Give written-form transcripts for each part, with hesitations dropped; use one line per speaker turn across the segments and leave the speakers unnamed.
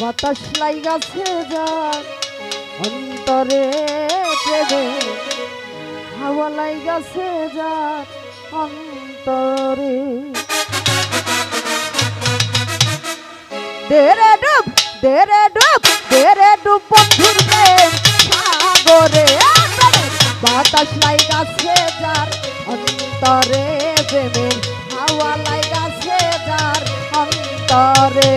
বাতাস লাইগাছে যার অন্তরে প্রেমে হাওয়া লাইগাছে যার অন্তরে দেরে ডুব দেরে ডুব দেরে ডুব বন্ধুর প্রেম সাগরে বাতাস লাইগাছে যার অন্তরে প্রেমে হাওয়া লাইগাছে যার অন্তরে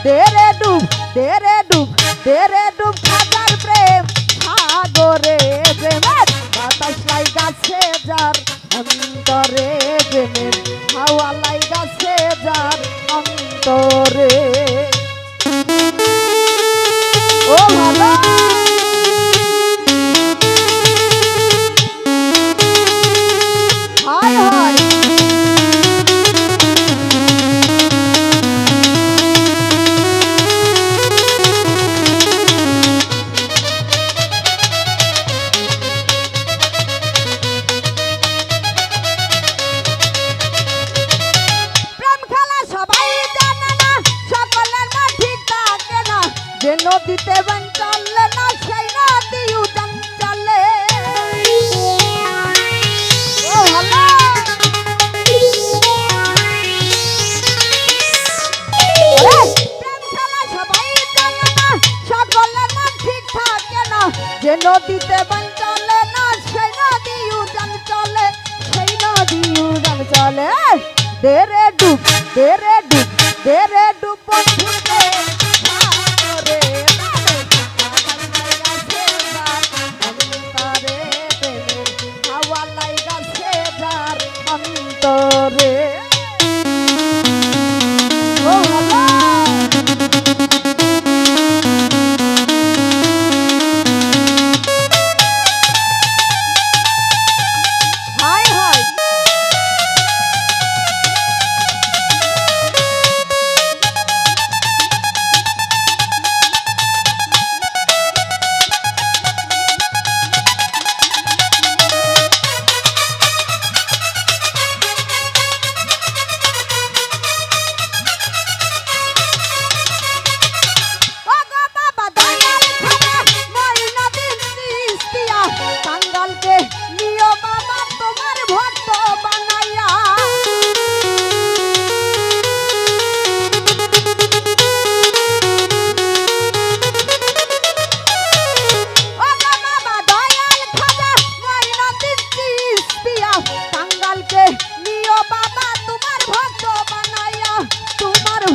দেরে ডুব দেরে ডুব দেরে ডুব খাজার প্রেম সাগরে প্রেমের বাতাস লাইগাছে যার অন্তরে প্রেমের হাওয়া লাইগাছে যার অন্তরে ও ভালো হায় হায় যে নদীতে বান চলে না সেই নদী উজান চলে ও ভালো প্রেম খেলা সবাই জানে না সকলের মন ঠিক থাকে না যে নদীতে বান চলে না সেই নদী উজান চলে সেই নদী উজান চলে দেরে ডুব দেরে ডুব দেরে ডুব বন্ধুতে অন্তরে ও ভালো হায় হায়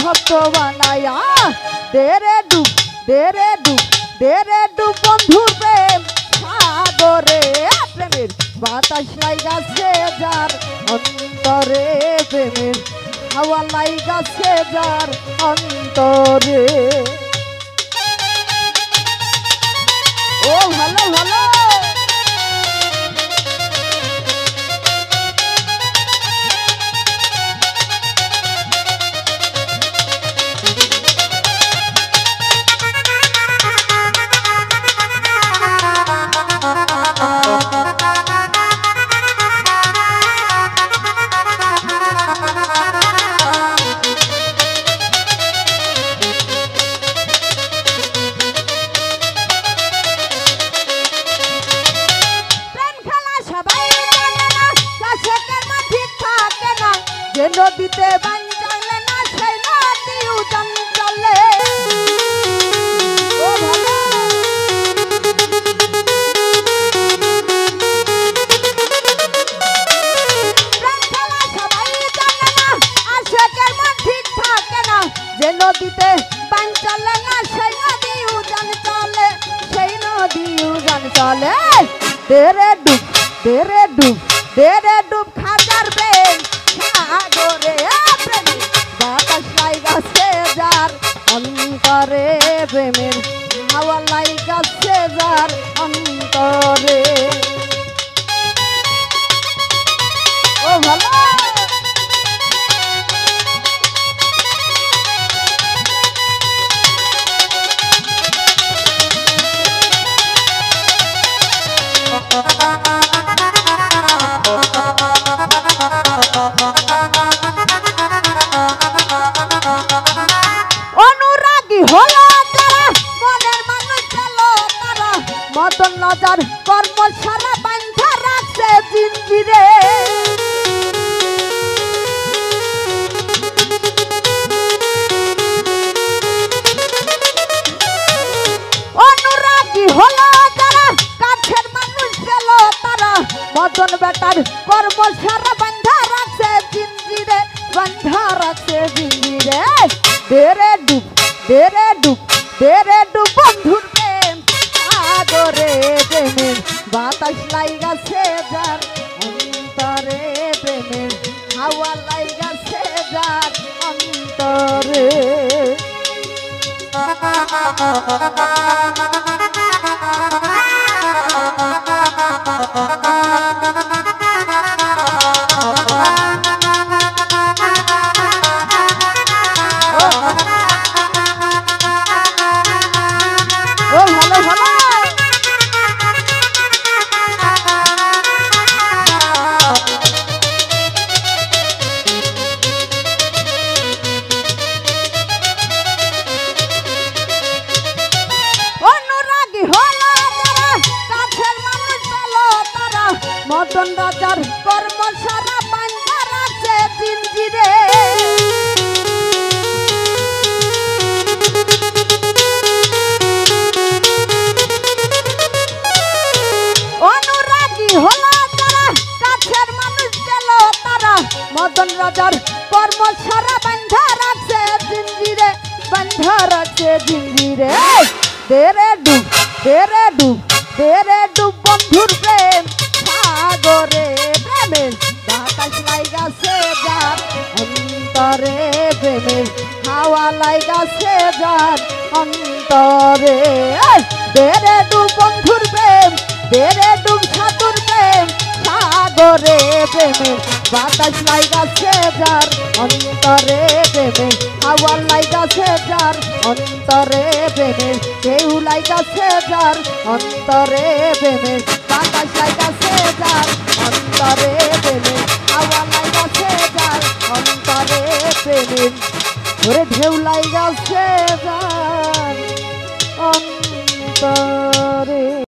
ভক্ত বানায়া দেরে ডুব দেরে ডুব দেরে ডুব বন্ধুর প্রেম সাগরে প্রেমের বাতাস লাইগাছে যার অন্তরে প্রেমের হাওয়া লাইগাছে যার অন্তরে ও ভালো ভালো যে নদীতে বান চলে না সেই নদী উজান চলে ও ভালো প্রেম খেলা সবাই জানে না আশেকের মন ঠিক থাকে না যে নদীতে বান চলে না সেই নদী উজান চলে সেই নদী উজান চলে দেরে ডুব দেরে ডুব দেরে ডুব খাজার প্রেম সাগরে প্রেমে বাতাস লাইগাছে যার অন্তরে প্রেমের হাওয়া লাইগাছে যার অন্তরে ও ভালো অনুরাগ অনুরাগী হলো যারা মনের মানুষ পেল তারা মদন রাজার কর্ম সারা বান্ধা রাখছে জিঞ্জিরে অনুরাগী হলো যারা কাছের মানুষ পেল তারা মদন বেটার কর্ম সারা বান্ধা রাখছে জিঞ্জিরে বান্ধা রাখছে জিঞ্জিরে দেরে ডুব দেরে ডুব দেরে ডুব বন্ধুর প্রেম সাগরে প্রেমের বাতাস লাইগাছে যার অন্তরে প্রেমের হাওয়া লাইগাছে যার অন্তরে মদন রাজার কর্ম সারা বান্ধা রাখছে জিঞ্জিরে অনুরাগী হলো যারা কাছের মানুষ পেল তারা মদন রাজার কর্ম সারা বান্ধা রাখছে জিঞ্জিরে বান্ধা রাখছে জিঞ্জিরে দেরে ডুব দেরে ডুব দেরে ডুব বন্ধুর প্রেম সাগরে প্রেমের বাতাস লাইগাছে যার অন্তরে প্রেমের হাওয়া লাইগাছে যার অন্তরে দেরে ডুব বন্ধুর প্রেম দেরে ডুব সাধুর প্রেম সাগরে প্রেমের বাতাস লাইগাছে যার অন্তরে প্রেমের হাওয়া লাইগাছে যার অন্তরে প্রেমের কেউ লাইগাছে যার অন্তরে প্রেমের বাতাস লাইগাছে যার অন্তরে প্রেমের হাওয়া লাইগাছে যার অন্তরে প্রেমের ওরে ঢেউ লাইগাছে যার অন্তরে।